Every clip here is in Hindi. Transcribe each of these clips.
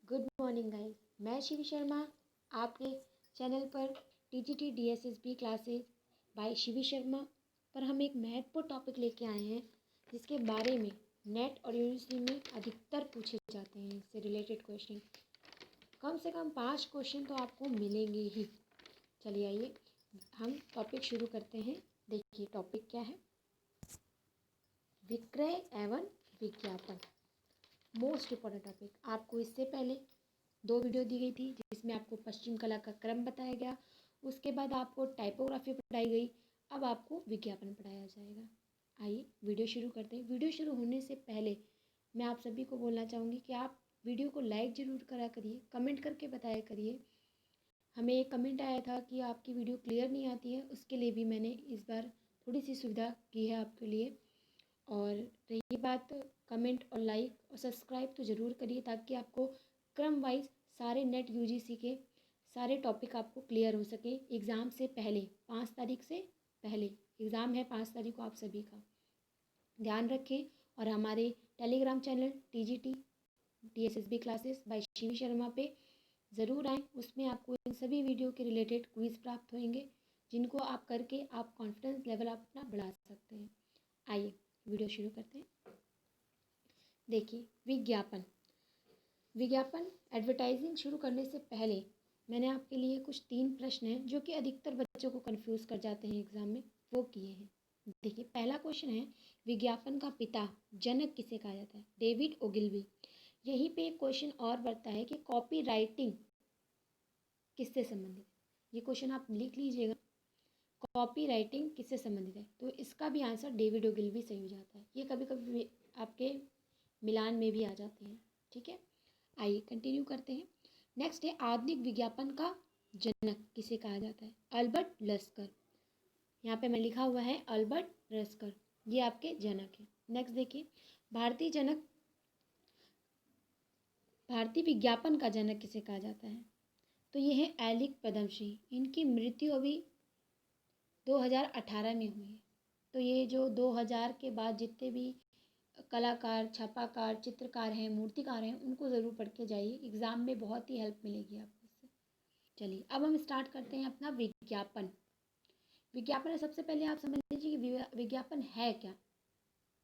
Good morning guys. मैं शिवी शर्मा आपके चैनल पर TGT DSSB classes bye Shivi Sharma पर हम एक महत्वपूर्ण टॉपिक लेके आए हैं जिसके बारे में नेट और यूनिवर्सिटी में अधिकतर पूछे जाते हैं। इससे रिलेटेड क्वेश्चन कम से कम 5 क्वेश्चन तो आपको मिलेंगे ही। चलिए आइए हम टॉपिक शुरू करते हैं। देखिए टॉपिक क्या है, विक्रय एवं विज्ञापन। Most important topic. आपको इससे पहले 2 वीडियो दी गई थी जिसमें आपको पश्चिम कला का क्रम बताया गया, उसके बाद आपको टाइपोग्राफी पढ़ाई गई, अब आपको विज्ञापन पढ़ाया जाएगा। आइए वीडियो शुरू करते हैं। वीडियो शुरू होने से पहले मैं आप सभी को बोलना चाहूँगी कि आप वीडियो को लाइक ज़रूर करा करिए, कमेंट करके बताया करिए। हमें एक कमेंट आया था कि आपकी वीडियो क्लियर नहीं आती है, उसके लिए भी मैंने इस बार थोड़ी सी सुविधा की है आपके लिए। और रही बात कमेंट और लाइक और सब्सक्राइब तो ज़रूर करिए ताकि आपको क्रम वाइज सारे नेट यूजीसी के सारे टॉपिक आपको क्लियर हो सके। एग्ज़ाम से पहले 5 तारीख से पहले एग्ज़ाम है, 5 तारीख को। आप सभी का ध्यान रखें और हमारे Telegram channel TGT DSSB classes bye Shivi Sharma पे ज़रूर आएँ। उसमें आपको इन सभी वीडियो के रिलेटेड क्विज़ प्राप्त होंगे जिनको आप करके आप कॉन्फिडेंस लेवल अपना बढ़ा सकते हैं। आइए वीडियो शुरू करते हैं। देखिए विज्ञापन एडवर्टाइजिंग शुरू करने से पहले मैंने आपके लिए कुछ 3 प्रश्न हैं जो कि अधिकतर बच्चों को कंफ्यूज कर जाते हैं एग्जाम में, वो किए हैं। देखिए पहला क्वेश्चन है, विज्ञापन का पिता जनक किसे कहा जाता है? David Ogilvy. यहीं पे एक क्वेश्चन और बढ़ता है कि कॉपी राइटिंग किससे संबंधित है? ये क्वेश्चन आप लिख लीजिएगा, कॉपी राइटिंग किससे संबंधित है? तो इसका भी आंसर डेविड ओगिलवी सही हो जाता है। ये कभी कभी आपके मिलान में भी आ जाते हैं। ठीक है, आइए कंटिन्यू करते हैं। नेक्स्ट है, आधुनिक विज्ञापन का जनक किसे कहा जाता है? अल्बर्ट लस्कर। यहाँ पे मैं लिखा हुआ है अल्बर्ट लस्कर, ये आपके जनक है। नेक्स्ट देखिए, भारतीय विज्ञापन का जनक किसे कहा जाता है? तो ये है एलिक पद्मश्री। इनकी मृत्यु अभी 2018 में हुई है। तो ये जो 2000 के बाद जितने भी कलाकार, छापाकार, चित्रकार हैं, मूर्तिकार हैं, उनको ज़रूर पढ़ के जाइए, एग्ज़ाम में बहुत ही हेल्प मिलेगी आपको इससे। चलिए अब हम स्टार्ट करते हैं अपना विज्ञापन। विज्ञापन है, सबसे पहले आप समझ लीजिए कि विज्ञापन है क्या,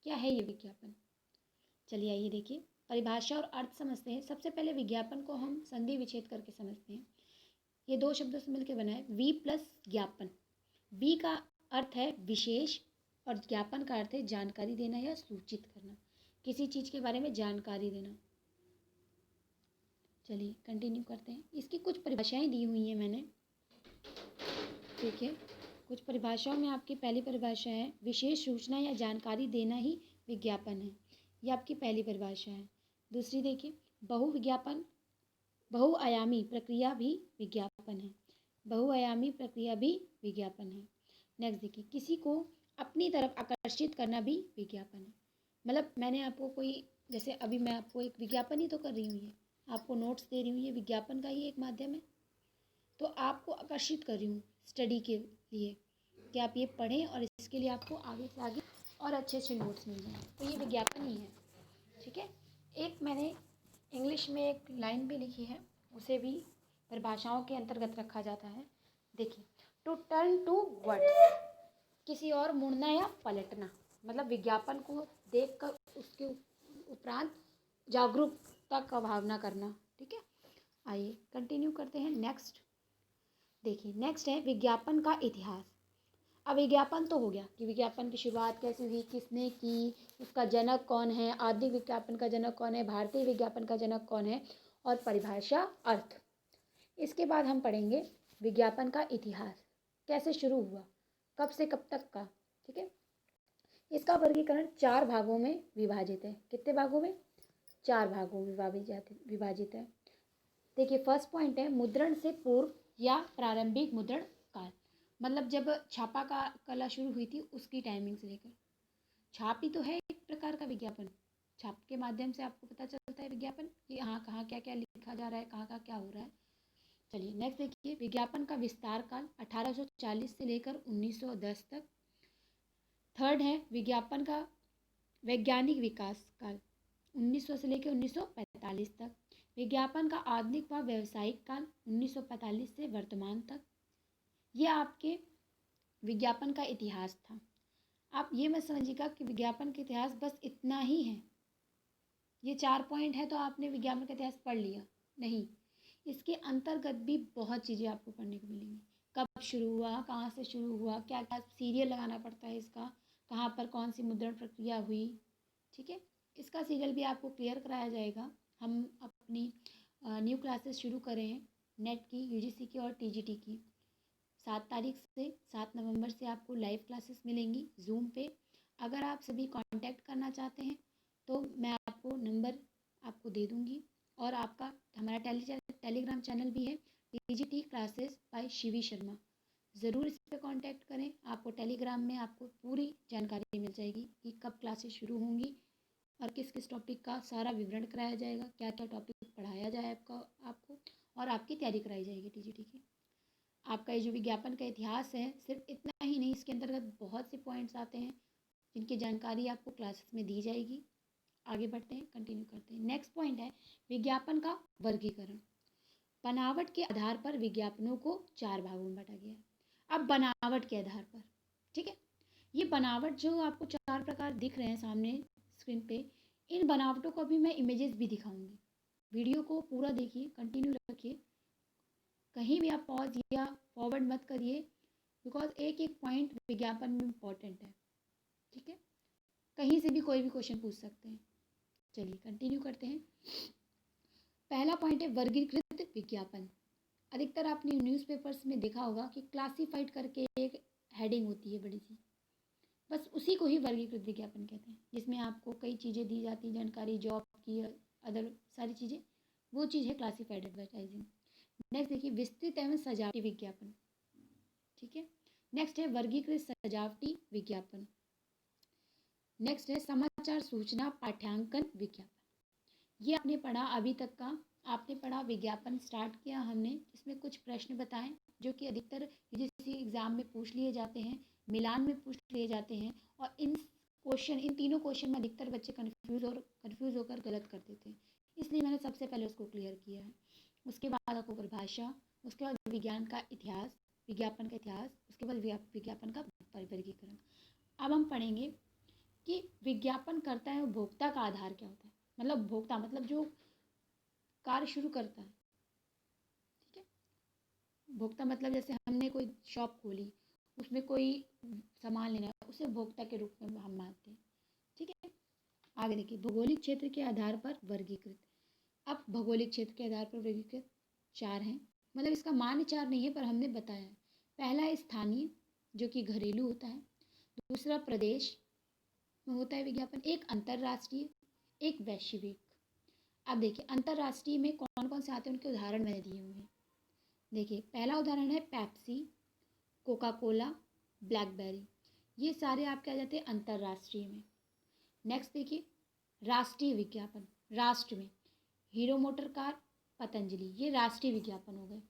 क्या है ये विज्ञापन। चलिए आइए देखिए, परिभाषा और अर्थ समझते हैं। सबसे पहले विज्ञापन को हम संधि विच्छेद करके समझते हैं। ये 2 शब्दों से मिलकर बना है, वी प्लस ज्ञापन। वी का अर्थ है विशेष और ज्ञापन का अर्थ है जानकारी देना या सूचित करना, किसी चीज़ के बारे में जानकारी देना। चलिए कंटिन्यू करते हैं। इसकी कुछ परिभाषाएं दी हुई हैं मैंने, ठीक है। कुछ परिभाषाओं में आपकी पहली परिभाषा है, विशेष सूचना या जानकारी देना ही विज्ञापन है। ये आपकी पहली परिभाषा है। दूसरी देखिए, बहुआयामी प्रक्रिया भी विज्ञापन है। बहुआयामी प्रक्रिया भी विज्ञापन है। नेक्स्ट देखिए, किसी को अपनी तरफ आकर्षित करना भी विज्ञापन है। मतलब मैंने आपको कोई, जैसे अभी मैं आपको एक विज्ञापन ही तो कर रही हूँ, ये आपको नोट्स दे रही हूँ, ये विज्ञापन का ही एक माध्यम है। तो आपको आकर्षित कर रही हूँ स्टडी के लिए कि आप ये पढ़ें और इसके लिए आपको आगे से आगे और अच्छे अच्छे नोट्स मिल जाएं, तो ये विज्ञापन ही है। ठीक है, एक मैंने इंग्लिश में एक लाइन भी लिखी है, उसे भी परिभाषाओं के अंतर्गत रखा जाता है। देखिए, टू टर्न टू वर्ड्स, किसी और मुड़ना या पलटना। मतलब विज्ञापन को देखकर उसके उपरांत जागरूकता का भावना करना। ठीक है, आइए कंटिन्यू करते हैं। नेक्स्ट देखिए, नेक्स्ट है विज्ञापन का इतिहास। अब विज्ञापन तो हो गया कि विज्ञापन की शुरुआत कैसे हुई, किसने की, उसका जनक कौन है, आधुनिक विज्ञापन का जनक कौन है, भारतीय विज्ञापन का जनक कौन है, और परिभाषा, अर्थ। इसके बाद हम पढ़ेंगे विज्ञापन का इतिहास, कैसे शुरू हुआ, कब से कब तक का। ठीक है, इसका वर्गीकरण 4 भागों में विभाजित है। कितने भागों में? 4 भागों में विभाजित है। देखिए फर्स्ट पॉइंट है, मुद्रण से पूर्व या प्रारंभिक मुद्रण काल। मतलब जब छापा का कला शुरू हुई थी उसकी टाइमिंग से लेकर, छाप ही तो है एक प्रकार का विज्ञापन। छाप के माध्यम से आपको पता चलता है विज्ञापन कि हाँ कहाँ क्या क्या लिखा जा रहा है, कहाँ क्या हो रहा है। चलिए नेक्स्ट देखिए, विज्ञापन का विस्तार काल 1840 से लेकर 1910 तक। थर्ड है विज्ञापन का वैज्ञानिक विकास काल 1900 से लेकर 1945 तक। विज्ञापन का आधुनिक व व्यावसायिक काल 1945 से वर्तमान तक। ये आपके विज्ञापन का इतिहास था। आप ये मत समझिएगा कि विज्ञापन का इतिहास बस इतना ही है, ये 4 पॉइंट है तो आपने विज्ञापन का इतिहास पढ़ लिया, नहीं। इसके अंतर्गत भी बहुत चीज़ें आपको पढ़ने को मिलेंगी। कब शुरू हुआ, कहाँ से शुरू हुआ, क्या क्या सीरियल लगाना पड़ता है इसका, कहाँ पर कौन सी मुद्रण प्रक्रिया हुई, ठीक है। इसका सीरियल भी आपको क्लियर कराया जाएगा। हम अपनी न्यू क्लासेस शुरू कर रहे हैं नेट की, यूजीसी की और टीजीटी की। 7 तारीख से 7 नवंबर से आपको लाइव क्लासेस मिलेंगी जूम पे। अगर आप सभी कांटेक्ट करना चाहते हैं तो मैं आपको नंबर आपको दे दूंगी, और आपका हमारा टेलीग्राम चैनल भी है, TGT classes bye Shivi Sharma. ज़रूर इस पर कांटेक्ट करें, आपको टेलीग्राम में आपको पूरी जानकारी मिल जाएगी कि कब क्लासेस शुरू होंगी और किस किस टॉपिक का सारा विवरण कराया जाएगा, क्या क्या टॉपिक पढ़ाया जाए आपको और आपकी तैयारी कराई जाएगी टीजीटी की। आपका ये जो विज्ञापन का इतिहास है सिर्फ इतना ही नहीं, इसके अंतर्गत बहुत से पॉइंट्स आते हैं जिनकी जानकारी आपको क्लासेस में दी जाएगी। आगे बढ़ते हैं, कंटिन्यू करते हैं। नेक्स्ट पॉइंट है विज्ञापन का वर्गीकरण। बनावट के आधार पर विज्ञापनों को 4 भागों में बांटा गया है। अब बनावट के आधार पर, ठीक है, ये बनावट जो आपको 4 प्रकार दिख रहे हैं सामने स्क्रीन पे, इन बनावटों को भी मैं इमेजेस भी दिखाऊंगी। वीडियो को पूरा देखिए, कंटिन्यू रखिए, कहीं भी आप पॉज या फॉरवर्ड मत करिए, बिकॉज एक एक पॉइंट विज्ञापन में इम्पॉर्टेंट है, ठीक है। कहीं से भी कोई भी क्वेश्चन पूछ सकते हैं। चलिए कंटिन्यू करते हैं। पहला पॉइंट है वर्गीकृत विज्ञापन। अधिकतर आपने न्यूज़पेपर्स में देखा होगा कि क्लासिफाइड करके एक हेडिंग होती है बड़ी सी, बस उसी को ही वर्गीकृत विज्ञापन कहते हैं, जिसमें आपको कई चीज़ें दी जाती हैं, जानकारी, जॉब की, अदर सारी चीज़ें, वो चीज़ है क्लासिफाइड एडवर्टाइजिंग। नेक्स्ट देखिए विस्तृत एवं सजावटी विज्ञापन, ठीक है। नेक्स्ट है वर्गीकृत सजावटी विज्ञापन। नेक्स्ट है समाचार सूचना पाठ्यांकन विज्ञापन। ये आपने पढ़ा, अभी तक का आपने पढ़ा, विज्ञापन स्टार्ट किया हमने, इसमें कुछ प्रश्न बताएं जो कि अधिकतर यूजीसी एग्जाम में पूछ लिए जाते हैं, मिलान में पूछ लिए जाते हैं, और इन तीनों क्वेश्चन में अधिकतर बच्चे कंफ्यूज होकर गलत कर देते हैं, इसलिए मैंने सबसे पहले उसको क्लियर किया है। उसके बाद आपको परिभाषा, उसके बाद विज्ञान का इतिहास, विज्ञापन का इतिहास, उसके बाद विज्ञापन का वर्गीकरण। अब हम पढ़ेंगे कि विज्ञापन करता है उपभोक्ता का आधार क्या होता है। मतलब उपभोक्ता मतलब जो कार्य शुरू करता है, ठीक है। उपभोक्ता मतलब जैसे हमने कोई शॉप खोली, उसमें कोई सामान लेना है, उसे उपभोक्ता के रूप में हम मानते हैं, ठीक है। आगे देखिए भौगोलिक क्षेत्र के आधार पर वर्गीकृत। अब भौगोलिक क्षेत्र के आधार पर वर्गीकृत 4 हैं, मतलब इसका मान 4 नहीं है पर हमने बताया है। पहला है स्थानीय, जो कि घरेलू होता है। दूसरा प्रदेश में होता है विज्ञापन। एक अंतर्राष्ट्रीय, एक वैश्विक। अब देखिए अंतर्राष्ट्रीय में कौन कौन से आते हैं, उनके उदाहरण मैंने दिए हुए हैं। देखिए पहला उदाहरण है पेप्सी, कोका कोला, ब्लैकबेरी, ये सारे आपके आ जाते हैं अंतर्राष्ट्रीय में। नेक्स्ट देखिए राष्ट्रीय विज्ञापन, राष्ट्र में हीरो मोटर कार, पतंजलि, ये राष्ट्रीय विज्ञापन हो गए।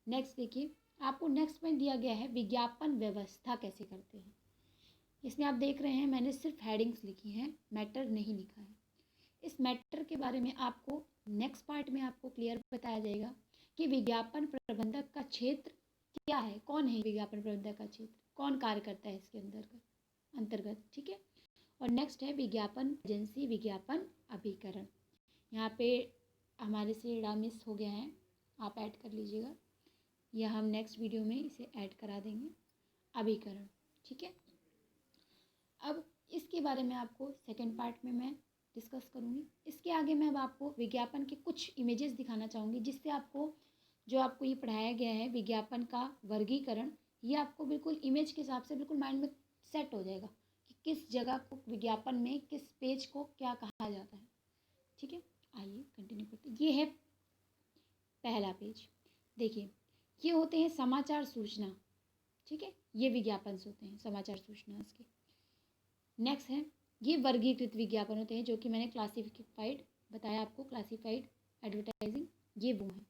नेक्स्ट देखिए आपको नेक्स्ट पॉइंट दिया गया है विज्ञापन व्यवस्था कैसे करते हैं। इसमें आप देख रहे हैं मैंने सिर्फ हेडिंग्स लिखी हैं, मैटर नहीं लिखा है। इस मैटर के बारे में आपको नेक्स्ट पार्ट में आपको क्लियर बताया जाएगा कि विज्ञापन प्रबंधक का क्षेत्र क्या है, कौन है विज्ञापन प्रबंधक का क्षेत्र, कौन कार्य करता है इसके अंतर्गत, ठीक है। और नेक्स्ट है विज्ञापन एजेंसी, विज्ञापन अभिकरण। यहाँ पे हमारे से एड़ा मिस हो गया है, आप ऐड कर लीजिएगा, या हम नेक्स्ट वीडियो में इसे ऐड करा देंगे, अभिकरण, ठीक है। अब इसके बारे में आपको सेकेंड पार्ट में मैं डिस्कस करूँगी। इसके आगे मैं अब आपको विज्ञापन के कुछ इमेजेस दिखाना चाहूँगी, जिससे आपको जो आपको ये पढ़ाया गया है विज्ञापन का वर्गीकरण, ये आपको बिल्कुल इमेज के हिसाब से बिल्कुल माइंड में सेट हो जाएगा कि किस जगह को विज्ञापन में किस पेज को क्या कहा जाता है, ठीक है। आइए कंटिन्यू करते हैं। ये है पहला पेज, देखिए ये होते हैं समाचार सूचना, ठीक है, ये विज्ञापन होते हैं समाचार सूचना इसके। नेक्स्ट है ये वर्गीकृत विज्ञापन होते हैं, जो कि मैंने क्लासिफाइड बताया आपको, क्लासिफाइड एडवर्टाइजिंग, ये वो हैं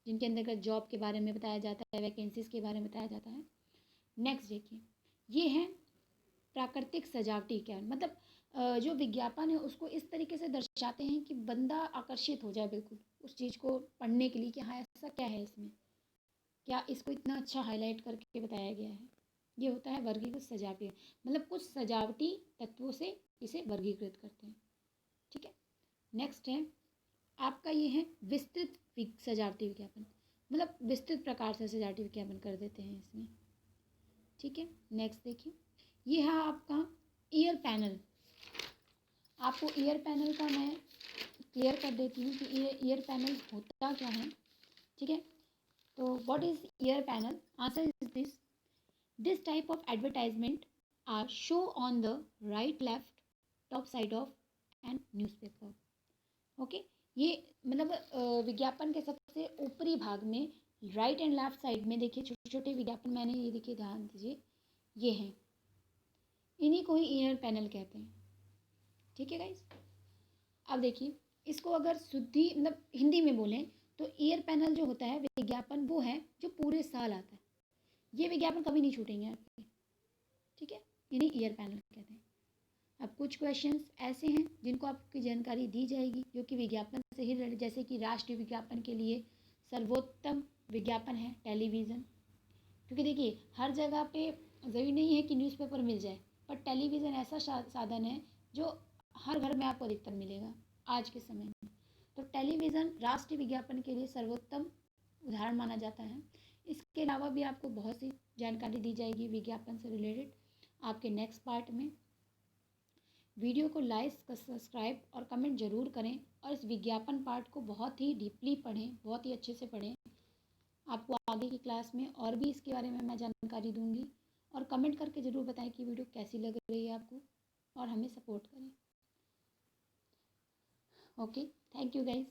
जिनके अंतर्गत जॉब के बारे में बताया जाता है, वैकेंसीज के बारे में बताया जाता है। नेक्स्ट देखिए ये है प्राकृतिक सजावटी विज्ञापन, मतलब जो विज्ञापन है उसको इस तरीके से दर्शाते हैं कि बंदा आकर्षित हो जाए बिल्कुल उस चीज़ को पढ़ने के लिए कि हाँ ऐसा क्या है इसमें, क्या इसको इतना अच्छा हाईलाइट करके बताया गया है। ये होता है वर्गीकृत सजावटी, मतलब कुछ सजावटी तत्वों से इसे वर्गीकृत करते हैं। ठीक है, नेक्स्ट है आपका ये है विस्तृत सजावटी विज्ञापन, मतलब विस्तृत प्रकार से सजावटी विज्ञापन कर देते हैं इसमें। ठीक है, नेक्स्ट देखिए, ये है आपका ईयर पैनल। आपको ईयर पैनल का मैं क्लियर कर देती हूँ कि ईयर पैनल होता क्या है। ठीक है, तो what is ear panel? Answer is this type of advertisement are show on the right left top side of an newspaper. Okay, ये मतलब विज्ञापन के सबसे ऊपरी भाग में राइट एंड लेफ्ट साइड में देखिए छोटे छोटे विज्ञापन मैंने ये देखिए, ध्यान दीजिए, ये हैं, इन्हीं को ही ईयर पैनल कहते हैं। ठीक है गाइस, अब देखिए इसको अगर शुद्धि मतलब हिंदी में बोलें तो ईयर पैनल जो होता है विज्ञापन वो है जो पूरे साल आता है, ये विज्ञापन कभी नहीं छूटेंगे आपके। ठीक है, इन्हीं ईयर पैनल कहते हैं। अब कुछ क्वेश्चंस ऐसे हैं जिनको आपकी जानकारी दी जाएगी जो कि विज्ञापन से ही रिलेटेड, जैसे कि राष्ट्रीय विज्ञापन के लिए सर्वोत्तम विज्ञापन है टेलीविज़न, क्योंकि देखिए हर जगह पे ज़रूरी नहीं है कि न्यूज़पेपर मिल जाए, पर टेलीविज़न ऐसा साधन है जो हर घर में आपको अधिकतर मिलेगा आज के समय में। तो टेलीविज़न राष्ट्रीय विज्ञापन के लिए सर्वोत्तम उदाहरण माना जाता है। इसके अलावा भी आपको बहुत सी जानकारी दी जाएगी विज्ञापन से रिलेटेड आपके नेक्स्ट पार्ट में। वीडियो को लाइक, सब्सक्राइब और कमेंट ज़रूर करें और इस विज्ञापन पार्ट को बहुत ही डीपली पढ़ें, बहुत ही अच्छे से पढ़ें। आपको आगे की क्लास में और भी इसके बारे में मैं जानकारी दूंगी, और कमेंट करके ज़रूर बताएं कि वीडियो कैसी लग रही है आपको, और हमें सपोर्ट करें। Okay, thank you guys.